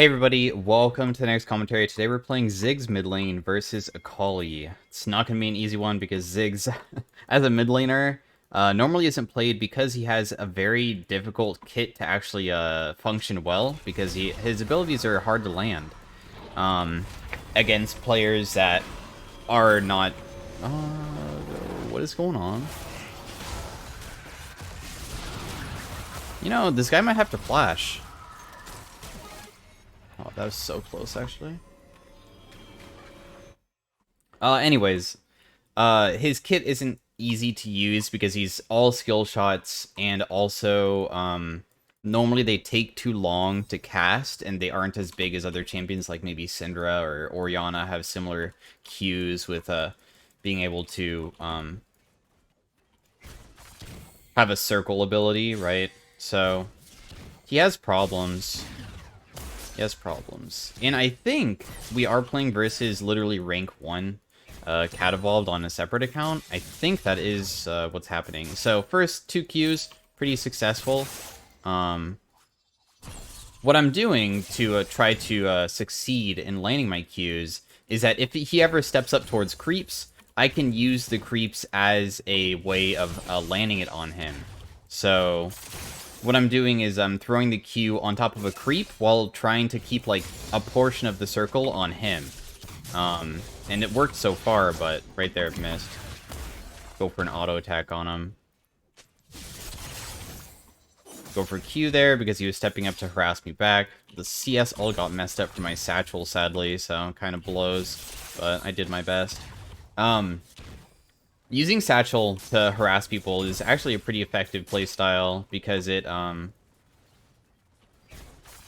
Hey everybody, welcome to the next commentary. Today we're playing Ziggs mid lane versus Akali. It's not going to be an easy one because Ziggs, as a mid laner, normally isn't played because he has a very difficult kit to actually function well, because his abilities are hard to land um, against players that are not... Uh, what is going on? You know, this guy might have to flash. Oh, that was so close, actually. Anyways, his kit isn't easy to use because he's all skill shots, and also, normally they take too long to cast, and they aren't as big as other champions like maybe Syndra or Orianna have similar Qs with, being able to, have a circle ability, right? So, he has problems. He has problems. And I think we are playing versus literally rank 1 KatEvolved on a separate account. I think that is what's happening. So first 2 Qs, pretty successful. What I'm doing to try to succeed in landing my Qs is that if he ever steps up towards creeps, I can use the creeps as a way of landing it on him. So what I'm doing is I'm throwing the Q on top of a creep while trying to keep, like, a portion of the circle on him. And it worked so far, but right there it missed. Go for an auto attack on him. Go for Q there because he was stepping up to harass me back. The CS all got messed up for my satchel, sadly, so kind of blows, but I did my best. Using Satchel to harass people is actually a pretty effective playstyle because it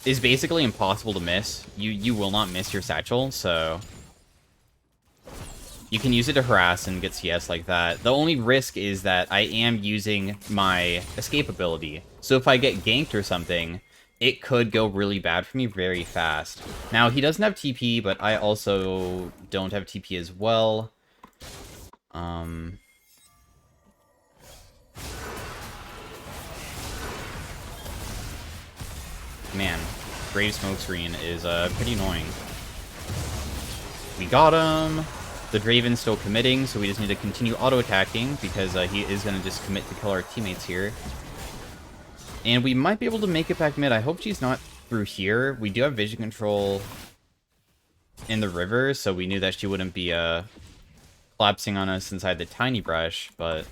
is basically impossible to miss. You will not miss your Satchel, so you can use it to harass and get CS like that. The only risk is that I am using my escape ability. So if I get ganked or something, it could go really bad for me very fast. Now, he doesn't have TP, but I also don't have TP as well. Man, Brave Smokescreen is pretty annoying. We got him. The Draven's still committing, so we just need to continue auto-attacking because he is going to just commit to kill our teammates here. And we might be able to make it back mid. I hope she's not through here. We do have vision control in the river, so we knew that she wouldn't be collapsing on us inside the tiny brush, but...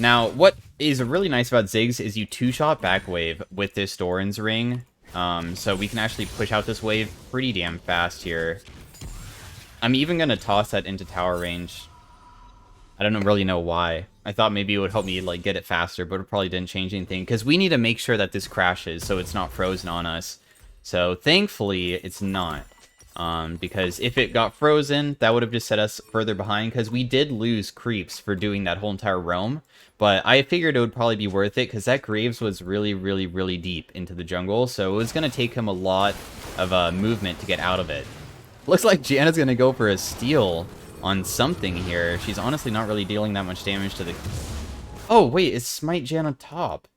Now, what is really nice about Ziggs is you two-shot back wave with this Doran's Ring, so we can actually push out this wave pretty damn fast here. I'm even going to toss that into tower range. I don't really know why. I thought maybe it would help me, like, get it faster, but it probably didn't change anything, because we need to make sure that this crashes so it's not frozen on us. So, thankfully, it's not. Because if it got frozen, that would have just set us further behind, because we did lose creeps for doing that whole entire roam. But I figured it would probably be worth it, because that Graves was really, really, really deep into the jungle, so it was going to take him a lot of movement to get out of it. Looks like Janna's going to go for a steal on something here. She's honestly not really dealing that much damage to the... Oh, wait, is Smite Janna top?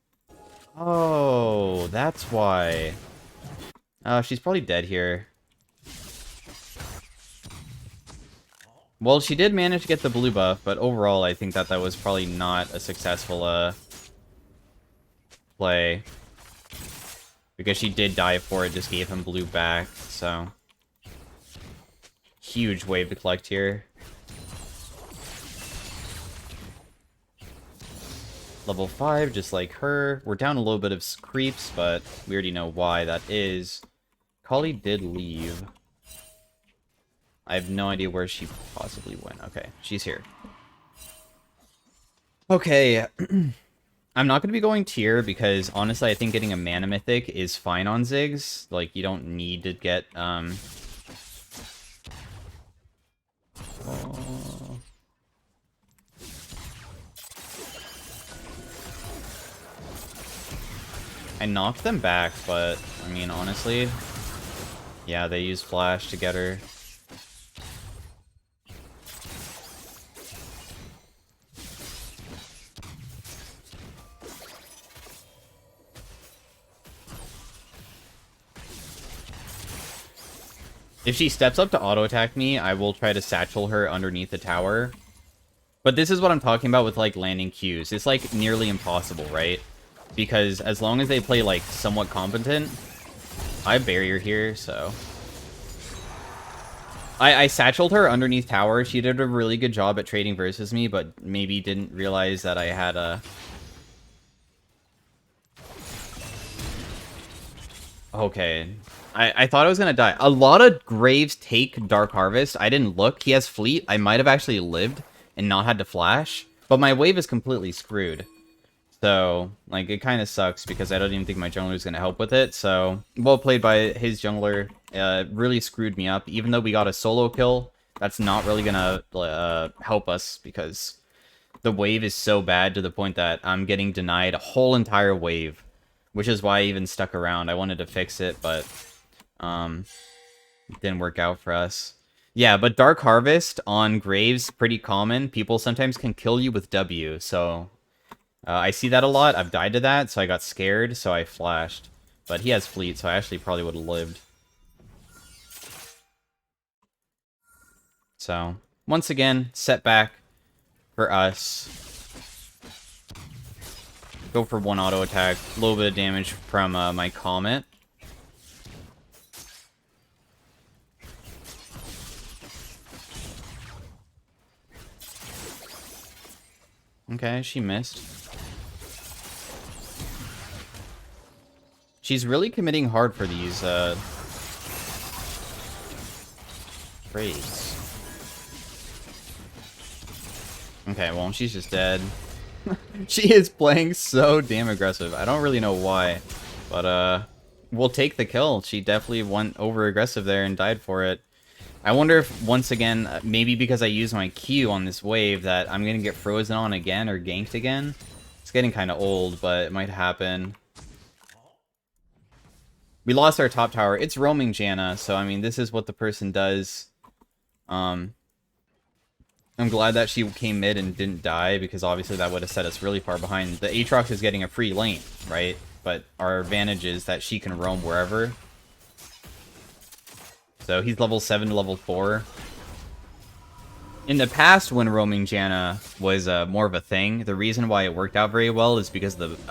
Oh, that's why. She's probably dead here. Well, she did manage to get the blue buff, but overall, I think that that was probably not a successful play. Because she did die for it, just gave him blue back, so... Huge wave to collect here. Level 5, just like her. We're down a little bit of creeps, but we already know why that is. Kali did leave. I have no idea where she possibly went. Okay, she's here. Okay, I'm not going to be going tier because, honestly, I think getting a mana mythic is fine on Ziggs. Like, you don't need to get, Oh. I knocked them back, but, I mean, honestly, yeah, they used Flash to get her. If she steps up to auto-attack me, I will try to satchel her underneath the tower. But this is what I'm talking about with, like, landing Qs. It's, like, nearly impossible, right? Because as long as they play, like, somewhat competent, I have barrier here, so... I satcheled her underneath tower. She did a really good job at trading versus me, but maybe didn't realize that I had a... Okay. I thought I was gonna die. A lot of Graves take Dark Harvest. I didn't look. He has Fleet. I might have actually lived and not had to flash. But my wave is completely screwed. So, like, it kind of sucks because I don't even think my jungler is going to help with it. So, well played by his jungler. Really screwed me up. Even though we got a solo kill, that's not really going to help us because the wave is so bad to the point that I'm getting denied a whole entire wave. Which is why I even stuck around. I wanted to fix it, but it didn't work out for us. Yeah, but Dark Harvest on Graves, pretty common. People sometimes can kill you with W, so... I see that a lot. I've died to that, so I got scared, so I flashed. But he has Fleet, so I actually probably would have lived. So, once again, setback for us. Go for one auto attack. A little bit of damage from my Comet. Okay, she missed. She's really committing hard for these trades. Okay, well, she's just dead. She is playing so damn aggressive. I don't really know why, but we'll take the kill. She definitely went over aggressive there and died for it. I wonder if, once again, maybe because I used my Q on this wave, that I'm going to get frozen on again or ganked again. It's getting kind of old, but it might happen. We lost our top tower. It's roaming Janna, so, I mean, this is what the person does. I'm glad that she came mid and didn't die, because obviously that would have set us really far behind. The Aatrox is getting a free lane, right? But our advantage is that she can roam wherever. So he's level 7 to level 4. In the past, when roaming Janna was more of a thing, the reason why it worked out very well is because of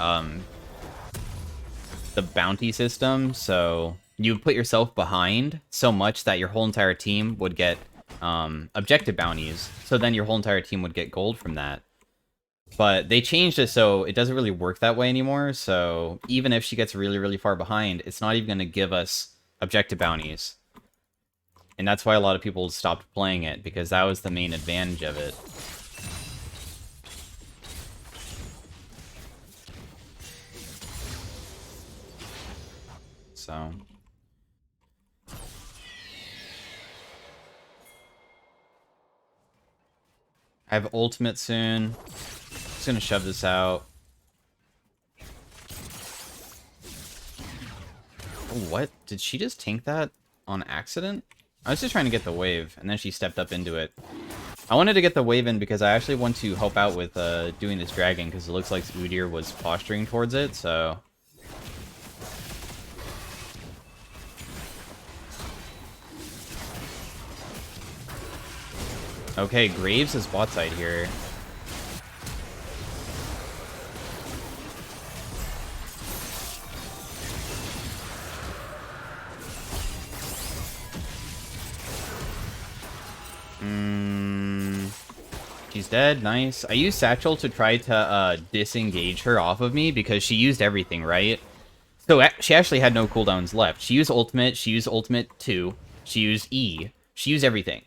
the bounty system. So you put yourself behind so much that your whole entire team would get objective bounties. So then your whole entire team would get gold from that. But they changed it so it doesn't really work that way anymore. So even if she gets really, really far behind, it's not even going to give us objective bounties. And that's why a lot of people stopped playing it, because that was the main advantage of it. So... I have ultimate soon. Just gonna shove this out. Oh, what? Did she just tank that on accident? I was just trying to get the wave, and then she stepped up into it. I wanted to get the wave in because I actually want to help out with doing this dragon, because it looks like Udyr was posturing towards it, so... Okay, Graves is bot side here. She's dead, nice. I used Satchel to try to disengage her off of me because she used everything, right? So she actually had no cooldowns left. She used ultimate 2, she used E, she used everything.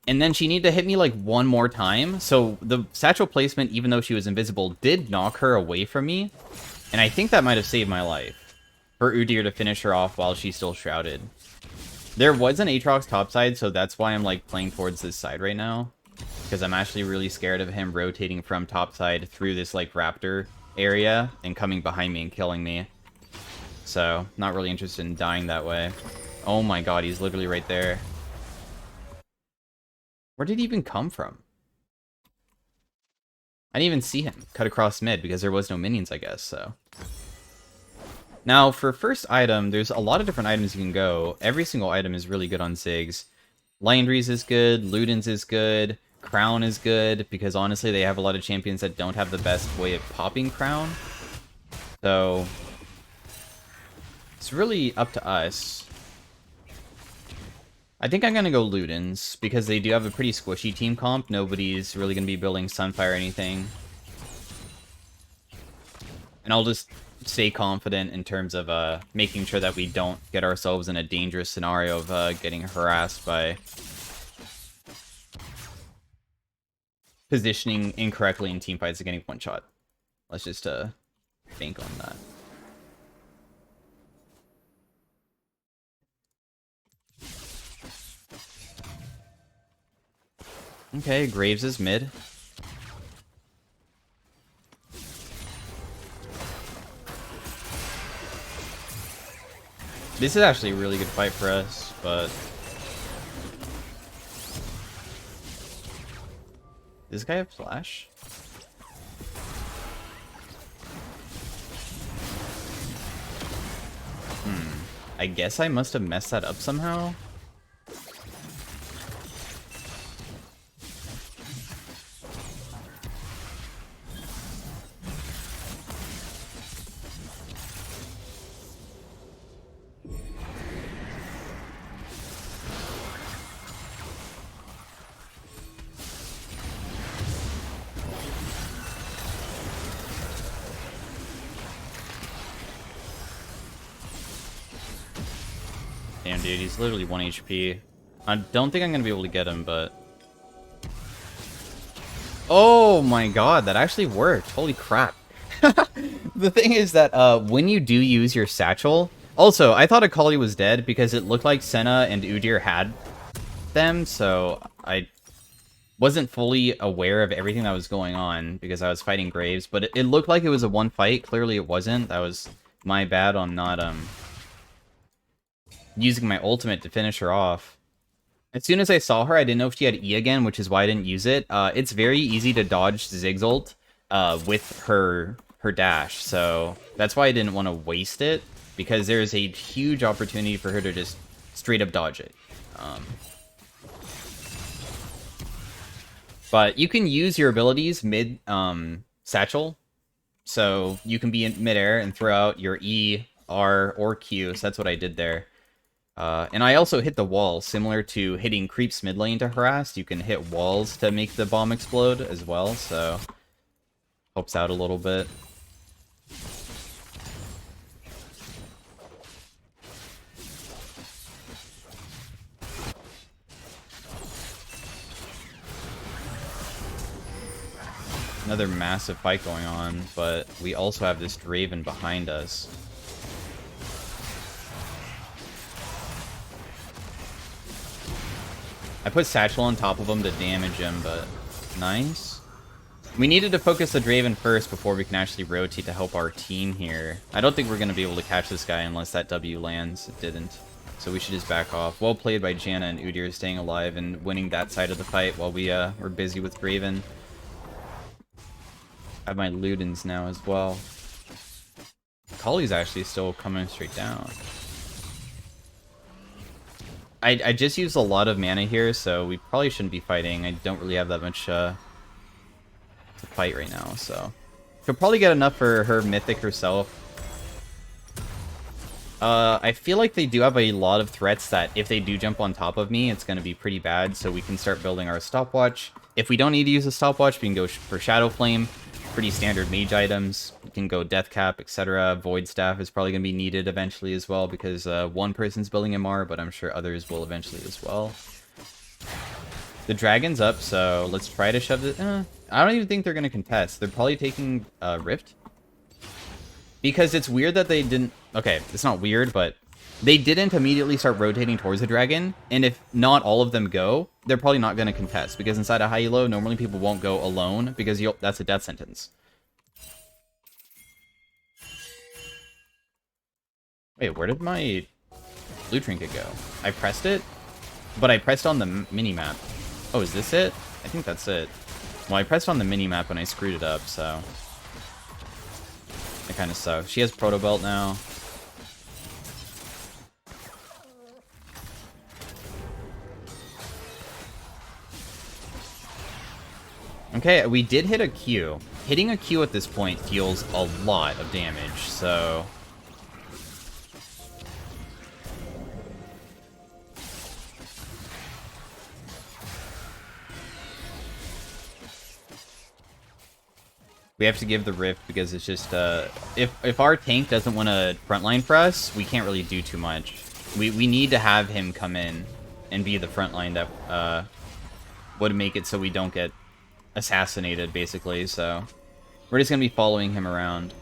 And then she needed to hit me like one more time. So the Satchel placement, even though she was invisible, did knock her away from me. And I think that might have saved my life. For Udyr to finish her off while she's still shrouded. There was an Aatrox topside, so that's why I'm like playing towards this side right now. Because I'm actually really scared of him rotating from topside through this like raptor area and coming behind me and killing me. So, not really interested in dying that way. Oh my god, he's literally right there. Where did he even come from? I didn't even see him cut across mid because there was no minions, I guess, so. Now, for first item, there's a lot of different items you can go. Every single item is really good on Ziggs. Liandry's is good, Luden's is good, Crown is good, because honestly, they have a lot of champions that don't have the best way of popping Crown. So, it's really up to us. I think I'm going to go Luden's, because they do have a pretty squishy team comp. Nobody's really going to be building Sunfire or anything. And I'll just stay confident in terms of making sure that we don't get ourselves in a dangerous scenario of getting harassed by positioning incorrectly in team fights and getting one shot. Let's just bank on that. Okay, Graves is mid. This is actually a really good fight for us, but... Does this guy have flash? I guess I must have messed that up somehow. Damn, dude, he's literally 1 HP. I don't think I'm gonna be able to get him, but... Oh my god, that actually worked. Holy crap. The thing is that when you do use your satchel... Also, I thought Akali was dead because it looked like Senna and Udyr had them, so I wasn't fully aware of everything that was going on because I was fighting Graves, but it looked like it was a one fight. Clearly it wasn't. That was my bad on not... using my ultimate to finish her off. As soon as I saw her, I didn't know if she had E again, which is why I didn't use it. It's very easy to dodge Ziggs ult with her dash, so that's why I didn't want to waste it, because there's a huge opportunity for her to just straight up dodge it. But you can use your abilities mid satchel, so you can be in midair and throw out your E, R, or Q, so that's what I did there. And I also hit the wall, similar to hitting creeps mid lane to harass. You can hit walls to make the bomb explode as well, so helps out a little bit. Another massive fight going on, but we also have this Draven behind us. I put Satchel on top of him to damage him, but nice. We needed to focus the Draven first before we can actually rotate to help our team here. I don't think we're going to be able to catch this guy unless that W lands. It didn't. So we should just back off. Well played by Janna and Udyr staying alive and winning that side of the fight while we were busy with Draven. I have my Ludens now as well. Akali's actually still coming straight down. I just used a lot of mana here, so we probably shouldn't be fighting. I don't really have that much to fight right now, so... She'll probably get enough for her Mythic herself. I feel like they do have a lot of threats that if they do jump on top of me, it's going to be pretty bad, so we can start building our stopwatch. If we don't need to use a stopwatch, we can go for Shadow Flame. Pretty standard mage items. You can go Death Cap, etc. Void Staff is probably going to be needed eventually as well, because one person's building MR, but I'm sure others will eventually as well. The dragon's up, so let's try to shove it. I don't even think they're going to contest. They're probably taking Rift. Because it's weird that they didn't... Okay, it's not weird, but they didn't immediately start rotating towards the dragon, and if not all of them go, they're probably not going to contest, because inside a high elo, normally people won't go alone, because that's a death sentence. Wait, where did my blue trinket go? I pressed it, but I pressed on the mini-map. Oh, is this it? I think that's it. Well, I pressed on the mini-map and I screwed it up, so... It kind of sucks. She has Proto Belt now. Okay, we did hit a Q. Hitting a Q at this point deals a lot of damage, so... We have to give the Rift because it's just, if our tank doesn't want to frontline for us, we can't really do too much. We need to have him come in and be the frontline that, would make it so we don't get assassinated, basically, so... We're just gonna be following him around.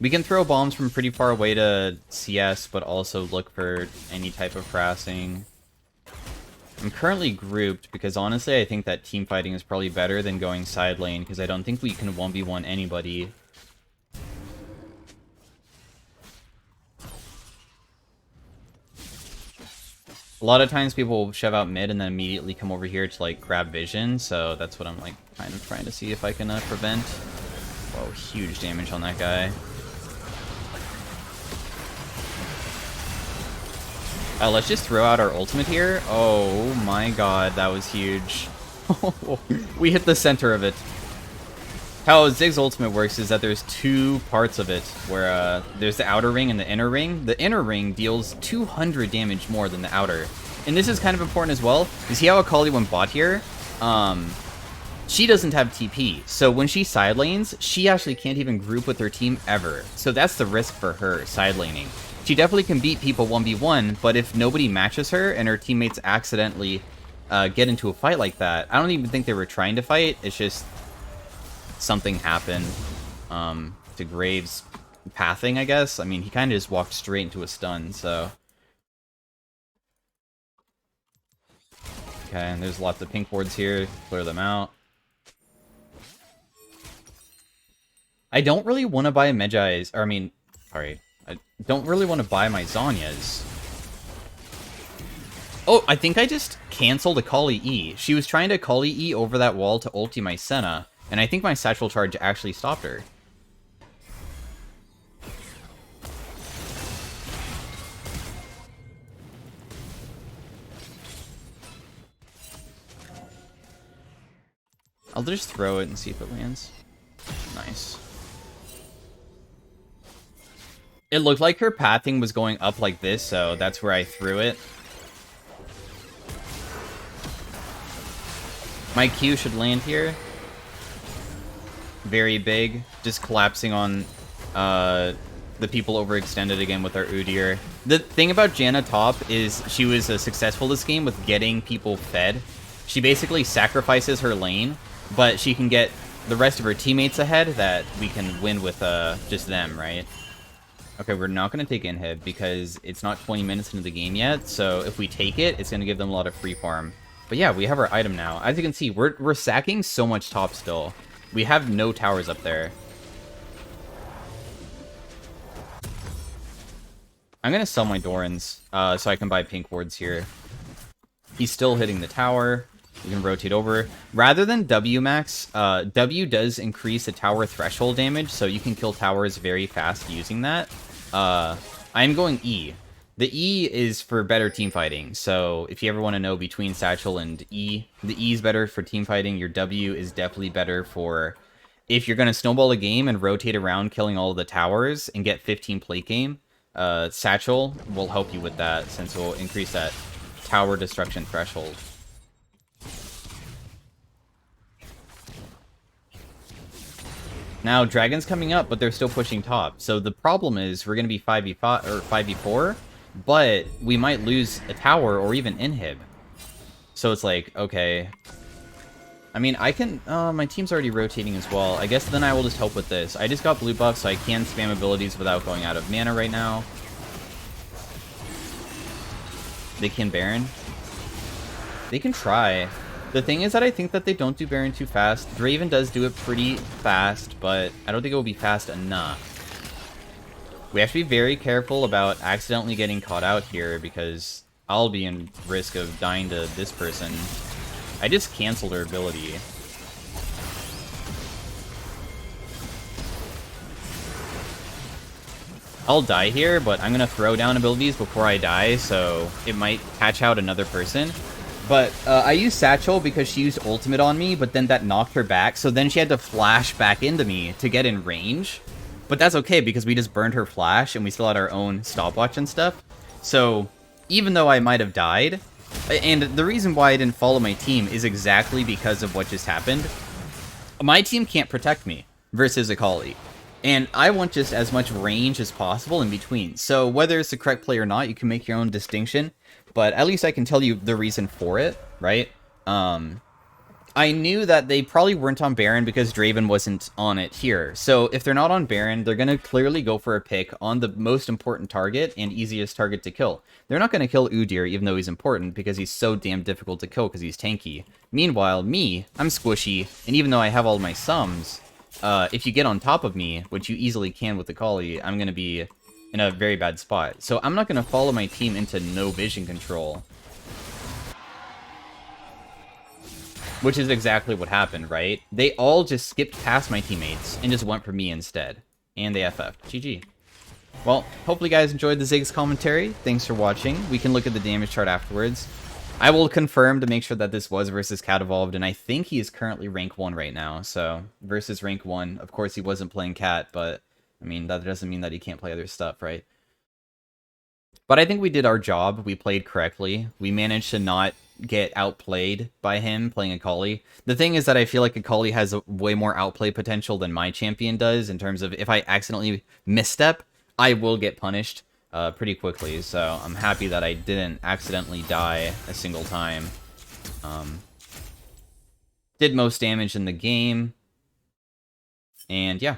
We can throw bombs from pretty far away to CS, but also look for any type of harassing. I'm currently grouped, because honestly I think that team fighting is probably better than going side lane, because I don't think we can 1v1 anybody. A lot of times people will shove out mid and then immediately come over here to, like, grab vision, so that's what I'm, like, kind of trying to see if I can prevent. Whoa, huge damage on that guy. Let's just throw out our ultimate here. Oh my god, that was huge. We hit the center of it. How Ziggs ultimate works is that there's two parts of it, where there's the outer ring and the inner ring. The inner ring deals 200 damage more than the outer. And this is kind of important as well. You see how Akali went bot here? She doesn't have TP, so when she side lanes, she actually can't even group with her team ever. So that's the risk for her, side laning. She definitely can beat people 1v1, but if nobody matches her and her teammates accidentally get into a fight like that, I don't even think they were trying to fight, it's just something happened to Graves' pathing, I guess. I mean, he kind of just walked straight into a stun, so... Okay, and there's lots of pink wards here, clear them out. I don't really want to buy Medjai's, or I mean, sorry, I don't really want to buy my Zhonya's. Oh, I think I just canceled Akali E. She was trying to Akali E over that wall to ulti my Senna, and I think my satchel charge actually stopped her. I'll just throw it and see if it lands. Nice. It looked like her pathing was going up like this, so that's where I threw it. My Q should land here. Very big. Just collapsing on the people overextended again with our Udyr. The thing about Janna top is she was successful this game with getting people fed. She basically sacrifices her lane, but she can get the rest of her teammates ahead that we can win with just them, right? Okay, we're not going to take inhib because it's not 20 minutes into the game yet, so if we take it, it's going to give them a lot of free farm. But yeah, we have our item now. As you can see, we're sacking so much top still. We have no towers up there. I'm going to sell my Dorans so I can buy pink wards here. He's still hitting the tower. We can rotate over. Rather than W max, W does increase the tower threshold damage, so you can kill towers very fast using that. I'm going E. The E is for better team fighting, so if you ever want to know between Satchel and E, the E is better for team fighting, your W is definitely better for if you're going to snowball a game and rotate around killing all of the towers and get 15 plate game. Satchel will help you with that, since it will increase that tower destruction threshold. Now, Dragon's coming up, but they're still pushing top. So the problem is we're going to be 5v5 or 5v4, but we might lose a tower or even inhib. So it's like, okay. I mean, I can... my team's already rotating as well. I guess then I will just help with this. I just got blue buff, so I can spam abilities without going out of mana right now. They can Baron. They can try. The thing is that I think that they don't do Baron too fast. Draven does do it pretty fast, but I don't think it will be fast enough. We have to be very careful about accidentally getting caught out here, because I'll be in risk of dying to this person. I just canceled her ability. I'll die here, but I'm gonna throw down abilities before I die, so it might catch out another person. But I used Satchel because she used ultimate on me, but then that knocked her back, so then she had to flash back into me to get in range. But that's okay, because we just burned her flash, and we still had our own stopwatch and stuff. So, even though I might have died, and the reason why I didn't follow my team is exactly because of what just happened. My team can't protect me versus Akali. And I want just as much range as possible in between. So whether it's the correct play or not, you can make your own distinction. But at least I can tell you the reason for it, right? I knew that they probably weren't on Baron because Draven wasn't on it here. So if they're not on Baron, they're going to clearly go for a pick on the most important target and easiest target to kill. They're not going to kill Udyr even though he's important because he's so damn difficult to kill because he's tanky. Meanwhile, me, I'm squishy, and even though I have all my sums, if you get on top of me, which you easily can with Akali, I'm going to be in a very bad spot. So I'm not going to follow my team into no vision control. Which is exactly what happened, right? They all just skipped past my teammates and just went for me instead. And they FF'd. GG. Well, hopefully you guys enjoyed the Ziggs commentary. Thanks for watching. We can look at the damage chart afterwards. I will confirm to make sure that this was versus KatEvolved, and I think he is currently rank 1 right now. So, versus rank 1. Of course, he wasn't playing Cat, but, I mean, that doesn't mean that he can't play other stuff, right? But I think we did our job. We played correctly. We managed to not get outplayed by him playing Akali. The thing is that I feel like Akali has a way more outplay potential than my champion does in terms of if I accidentally misstep, I will get punished pretty quickly. So I'm happy that I didn't accidentally die a single time. Did most damage in the game. And yeah.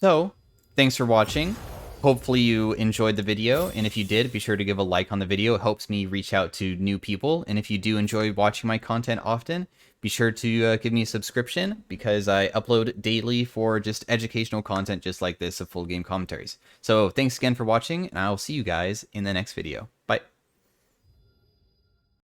So, thanks for watching. Hopefully you enjoyed the video, and if you did, be sure to give a like on the video. It helps me reach out to new people, and if you do enjoy watching my content often, be sure to give me a subscription, because I upload daily for just educational content just like this of full game commentaries. So thanks again for watching, and I'll see you guys in the next video. Bye.